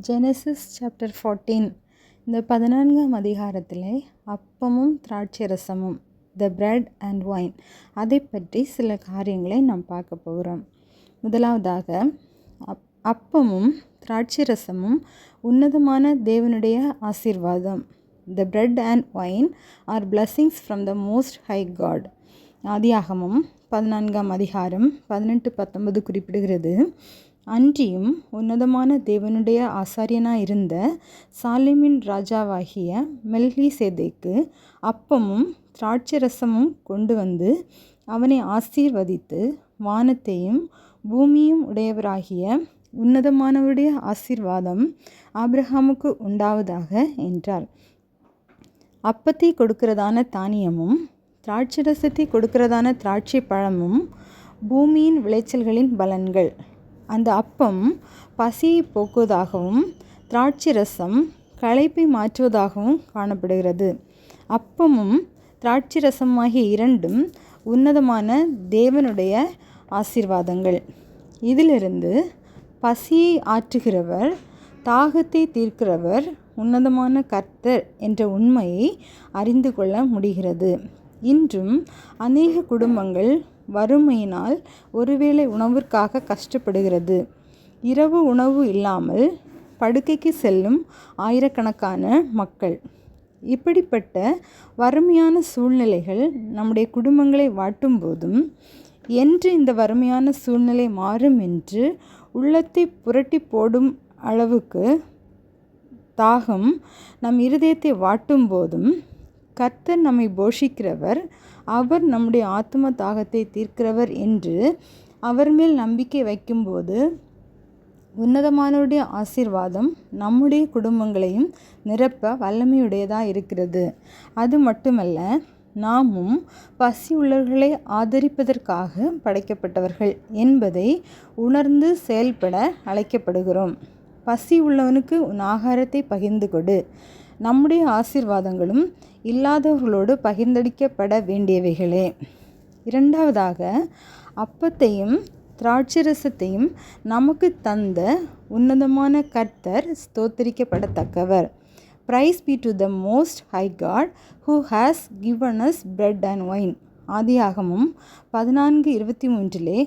Genesis chapter 14. இந்த 14ஆம் அதிகாரத்தில் அப்பமும் திராட்சை ரசமும், த பிரெட் அண்ட் ஒயின், அதை பற்றி சில காரியங்களை நாம் பார்க்க போகிறோம். முதலாவதாக அப்பமும் திராட்சை ரசமும் உன்னதமான தேவனுடைய ஆசீர்வாதம். The bread and wine are blessings from the most high God. ஆதியாகமம் 14ஆம் அதிகாரம் 18-19 குறிப்பிடுகிறது. அன்றியும் உன்னதமான தேவனுடைய ஆசாரியனாயிருந்த சாலேமின் ராஜாவாகிய மெல்கிசேதேக்கு அப்பமும் திராட்சை ரசமும் கொண்டு வந்து அவனை ஆசீர்வதித்து, வானத்தையும் பூமியும் உடையவராகிய உன்னதமானவருடைய ஆசீர்வாதம் ஆபிரகாமுக்கு உண்டாவதாக என்றார். அப்பத்தை கொடுக்கிறதான தானியமும் திராட்சை ரசத்தை கொடுக்கிறதான திராட்சை பழமும் பூமியின் விளைச்சல்களின் பலன்கள். அந்த அப்பம் பசியை போக்குவதாகவும் திராட்சை ரசம் களைப்பை மாற்றுவதாகவும் காணப்படுகிறது. அப்பமும் திராட்சை ரசமாகிய இரண்டும் உன்னதமான தேவனுடைய ஆசீர்வாதங்கள். இதிலிருந்து பசியை ஆற்றுகிறவர், தாகத்தை தீர்க்கிறவர் உன்னதமான கர்த்தர் என்ற உண்மையை அறிந்து கொள்ள முடிகிறது. இன்றும் அநேக குடும்பங்கள் வறுமையினால் ஒருவேளை உணவிற்காக கஷ்டப்படுகிறது. இரவு உணவு இல்லாமல் படுக்கைக்கு செல்லும் ஆயிரக்கணக்கான மக்கள். இப்படிப்பட்ட வறுமையான சூழ்நிலைகள் நம்முடைய குடும்பங்களை வாட்டும் போதும், என்று இந்த வறுமையான சூழ்நிலை மாறும் என்று உள்ளத்தை புரட்டி போடும் அளவுக்கு தாகம் நம் இருதயத்தை வாட்டும் போதும், கர்த்தர் நம்மை போஷிக்கிறவர், அவர் நம்முடைய ஆத்ம தாகத்தை தீர்க்கிறவர் என்று அவர் மேல் நம்பிக்கை வைக்கும்போது உன்னதமானவருடைய ஆசீர்வாதம் நம்முடைய குடும்பங்களையும் நிரப்ப வல்லமையுடையதாக இருக்கிறது. அது மட்டுமல்ல, நாமும் பசி உள்ளவர்களை ஆதரிப்பதற்காக படைக்கப்பட்டவர்கள் என்பதை உணர்ந்து செயல்பட அழைக்கப்படுகிறோம். பசி உள்ளவனுக்கு உன் ஆகாரத்தை பகிர்ந்து கொடு. நம்முடைய ஆசீர்வாதங்களும் இல்லாதவர்களோடு பகிர்ந்தளிக்கப்பட வேண்டியவைகளே. இரண்டாவதாக, அப்பத்தையும் திராட்சை ரசத்தையும் நமக்கு தந்த உன்னதமான கர்த்தர் ஸ்தோத்திரிக்கப்படத்தக்கவர். Praise be to the most high God who has given us bread and wine. ஆதியாகமம் 14:23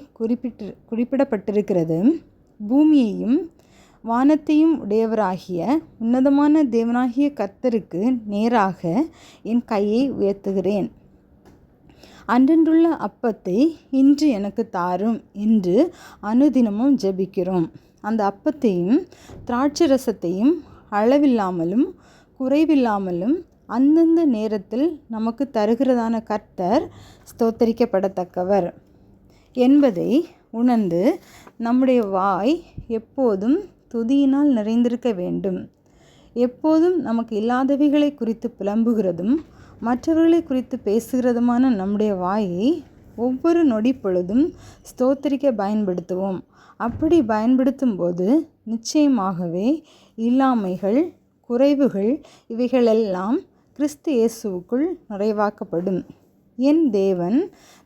குறிப்பிடப்பட்டிருக்கிறது. பூமியையும் வானத்தையும் உடையவராகிய உன்னதமான தேவனாகிய கர்த்தருக்கு நேராக என் கையை உயர்த்துகிறேன். அன்றன்றுள்ள அப்பத்தை இன்று எனக்கு தாரும் என்று அனுதினமும் ஜெபிக்கிறோம். அந்த அப்பத்தையும் திராட்சை ரசத்தையும் அளவில்லாமலும் குறைவில்லாமலும் அந்தந்த நேரத்தில் நமக்கு தருகிறதான கர்த்தர் ஸ்தோத்தரிக்கப்படத்தக்கவர் என்பதை உணர்ந்து நம்முடைய வாய் எப்போதும் துதியினால் நிறைந்திருக்க வேண்டும். எப்போதும் நமக்கு இல்லாதவைகளை குறித்து புலம்புகிறதும் மற்றவர்களை குறித்து பேசுகிறதுமான நம்முடைய வாயை ஒவ்வொரு நொடி பொழுதும் ஸ்தோத்திரிக்க பயன்படுத்துவோம். அப்படி பயன்படுத்தும் போது நிச்சயமாகவே இல்லாமைகள், குறைவுகள் இவைகளெல்லாம் கிறிஸ்து இயேசுவுக்குள் நிறைவாக்கப்படும். என் தேவன்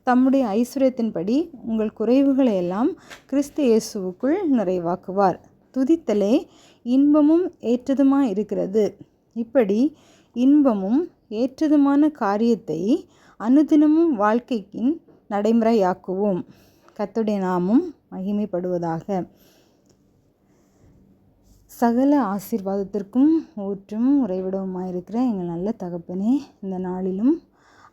தம்முடைய ஐஸ்வர்யத்தின்படி உங்கள் குறைவுகளை எல்லாம் கிறிஸ்து இயேசுவுக்குள் நிறைவாக்குவார். துதித்தலே இன்பமும் ஏற்றதுமாய் இருக்கிறது. இப்படி இன்பமும் ஏற்றதுமான காரியத்தை அனுதினமும் வாழ்க்கையின் நடைமுறையாக்குவோம். கர்த்தருடைய நாமம் மகிமைப்படுவதாக. சகல ஆசீர்வாதத்திற்கும் ஊற்றும் உறைவிடவுமாயிருக்கிற எங்கள் நல்ல தகப்பனே, இந்த நாளிலும்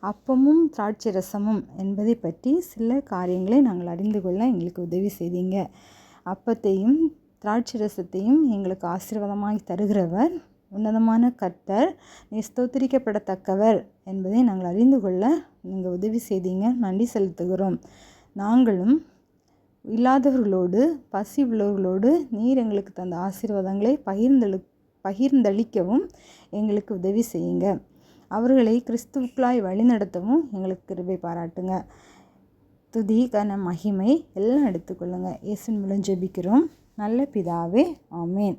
அப்பமும் திராட்சை ரசமும் என்பதை பற்றி சில காரியங்களை நாங்கள் அறிந்து கொள்ள எங்களுக்கு உதவி செய்தீங்க. அப்பத்தையும் திராட்சை ரசத்தையும் எங்களுக்கு ஆசீர்வாதமாய் தருகிறவர் உன்னதமான கர்த்தர், ஸ்தோத்திரிக்கப்படத்தக்கவர் என்பதை நாங்கள் அறிந்து கொள்ள நீங்கள் உதவி செய்தீங்க. நன்றி செலுத்துகிறோம். நாங்களும் இல்லாதவர்களோடு, பசி உள்ளவர்களோடு நீர் எங்களுக்கு தந்த ஆசீர்வாதங்களை பகிர்ந்தளிக்கவும் எங்களுக்கு உதவி செய்யுங்க. அவர்களை கிறிஸ்துவுக்குள்ளாய் வழிநடத்தவும் எங்களுக்கு கிருபை பாராட்டுங்க. துதி, கன, மகிமை எல்லாம் எடுத்துக்கொள்ளுங்க. இயேசுவின் மூலம் ஜெபிக்கிறோம் நல்ல பிதாவே, ஆமேன்.